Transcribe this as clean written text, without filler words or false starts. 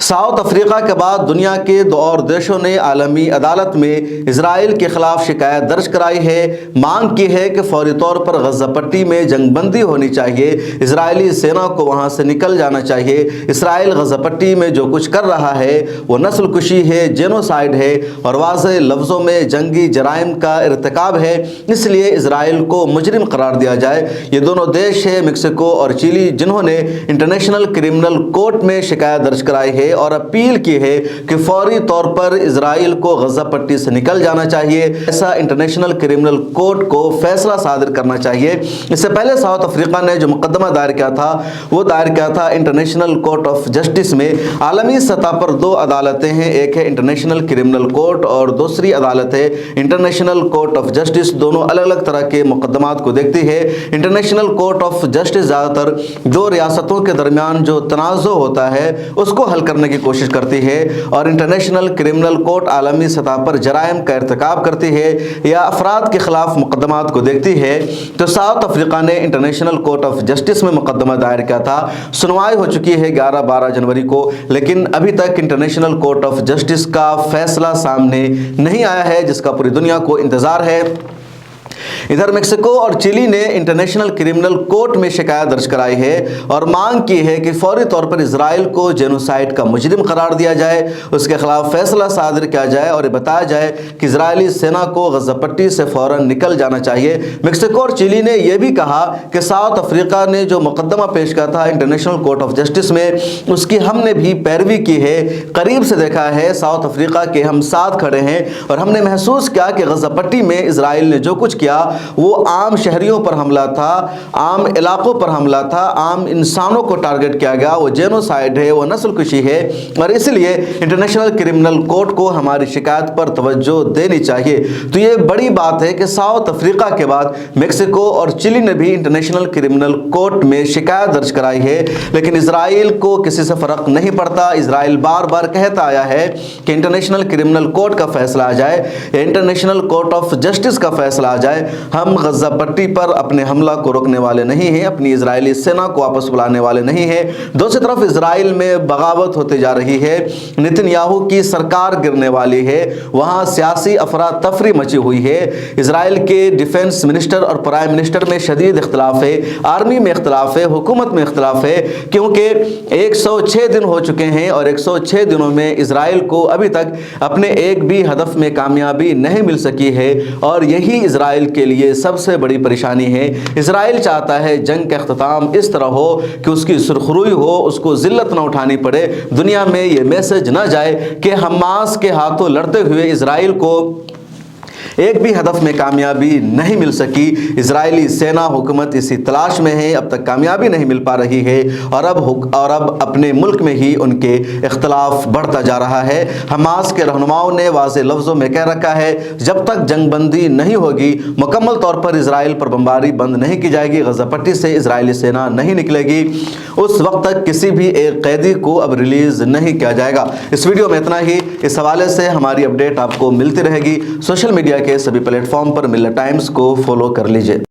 South Africa के बाद दुनिया के दो और देशों ने आलमी अदालत में इसराइल के खिलाफ शिकायत दर्ज कराई है। मांग की है कि फौरी तौर पर गजा पट्टी में जंगबंदी होनी चाहिए, इसराइली सेना को वहां से निकल जाना चाहिए। इसराइल गजा पट्टी में जो कुछ कर रहा है वो नस्ल कुशी है, जेनोसाइड है और वाज़ेह लफ्ज़ों में जंगी जराइम का इर्तिकाब है, इसलिए इसराइल को मुजरिम करार दिया जाए। ये दोनों देश है मेक्सिको और चिली जिन्होंने इंटरनेशनल क्रिमिनल कोर्ट में शिकायत दर्ज कराई है और अपील की है कि फौरी तौर पर इजराइल को गजा पट्टी से निकल जाना चाहिए। ऐसा इंटरनेशनल क्रिमिनल कोर्ट को फैसला सादिर करना चाहिए। इससे पहले साउथ अफ्रीका ने जो मुकदमा दायर किया था वो दायर किया था इंटरनेशनल कोर्ट ऑफ जस्टिस में। आलमी सतह पर दो अदालतें हैं, एक है इंटरनेशनल क्रिमिनल कोर्ट और दूसरी अदालत है इंटरनेशनल कोर्ट ऑफ जस्टिस। दोनों अलग अलग तरह के मुकदमात को देखती है। इंटरनेशनल कोर्ट ऑफ जस्टिस ज़्यादातर दो रियासतों के दरमियान जो तनाज़ो होता है उसको हल करने की कोशिश करती है और इंटरनेशनल क्रिमिनल कोर्ट आलमी सतह पर जराइम का इर्तिकाब करती है या अफराद के खिलाफ मुकदमात को देखती है। तो साउथ अफ्रीका ने इंटरनेशनल कोर्ट ऑफ जस्टिस में मुकदमा दायर किया था। सुनवाई हो चुकी है 11-12 जनवरी को, लेकिन अभी तक इंटरनेशनल कोर्ट ऑफ जस्टिस का फैसला सामने नहीं आया है जिसका पूरी दुनिया को इंतज़ार है। इधर मेक्सिको और चिली ने इंटरनेशनल क्रिमिनल कोर्ट में शिकायत दर्ज कराई है और मांग की है कि फौरी तौर पर इजराइल को जेनोसाइड का मुजरिम करार दिया जाए, उसके खिलाफ फैसला सादिर किया जाए और बताया जाए कि इजरायली सेना को गजा पट्टी से फौरन निकल जाना चाहिए। मेक्सिको और चिली ने यह भी कहा कि साउथ अफ्रीका ने जो मुकदमा पेश किया था इंटरनेशनल कोर्ट ऑफ जस्टिस में उसकी हमने भी पैरवी की है, करीब से देखा है, साउथ अफ्रीका के हम साथ खड़े हैं और हमने महसूस किया कि गजा पट्टी में इजराइल ने जो कुछ किया वो आम शहरियों पर हमला था, आम इलाकों पर हमला था, आम इंसानों को टारगेट किया गया, वो जेनोसाइड है, वो नस्ल कुशी है और इसलिए इंटरनेशनल क्रिमिनल कोर्ट को हमारी शिकायत पर तवज्जो देनी चाहिए। तो ये बड़ी बात है कि साउथ अफ्रीका के बाद मेक्सिको और चिली ने भी इंटरनेशनल क्रिमिनल कोर्ट में शिकायत दर्ज कराई है, लेकिन इजराइल को किसी से फर्क नहीं पड़ता। इजराइल बार बार कहता आया है कि इंटरनेशनल क्रिमिनल कोर्ट का फैसला आ जाए या इंटरनेशनल कोर्ट ऑफ जस्टिस का फैसला आ जाए, हम गजा पट्टी पर अपने हमला को रोकने वाले नहीं हैं, अपनी इजरायली सेना को वापस बुलाने वाले नहीं हैं। दूसरी तरफ इजराइल में बगावत होती जा रही है, नेतन्याहू की सरकार गिरने वाली है, वहाँ सियासी अफरा तफरी मची हुई है। इजराइल के डिफेंस मिनिस्टर और प्राइम मिनिस्टर में शदीद इख्तलाफ है, आर्मी में इख्तलाफ है, हुकूमत में इख्तलाफ है, क्योंकि 106 दिन हो चुके हैं और 106 दिनों में इजराइल को अभी तक अपने एक भी हदफ में कामयाबी नहीं मिल सकी है और यही इजराइल के लिए सबसे बड़ी परेशानी है। इजराइल चाहता है जंग का अख्ताम इस तरह हो कि उसकी सुरखरुई हो, उसको जिल्लत न उठानी पड़े, दुनिया में ये मैसेज न जाए कि हमास के हाथों लड़ते हुए इजराइल को एक भी हदफ में कामयाबी नहीं मिल सकी। इजरायली सेना हुकूमत इसी तलाश में है, अब तक कामयाबी नहीं मिल पा रही है और अब अपने मुल्क में ही उनके इख्तलाफ बढ़ता जा रहा है। हमास के रहनुमाओं ने वाज़ेह लफ्ज़ों में कह रखा है जब तक जंग बंदी नहीं होगी, मुकम्मल तौर पर इजराइल पर बमबारी बंद नहीं की जाएगी, गजा पट्टी से इजरायली सेना नहीं निकलेगी, उस वक्त तक किसी भी एक कैदी को अब रिलीज़ नहीं किया जाएगा। इस वीडियो में इतना ही। इस हवाले से हमारी अपडेट आपको मिलती रहेगी। सोशल मीडिया के सभी प्लेटफॉर्म पर मिल्लत टाइम्स को फॉलो कर लीजिए।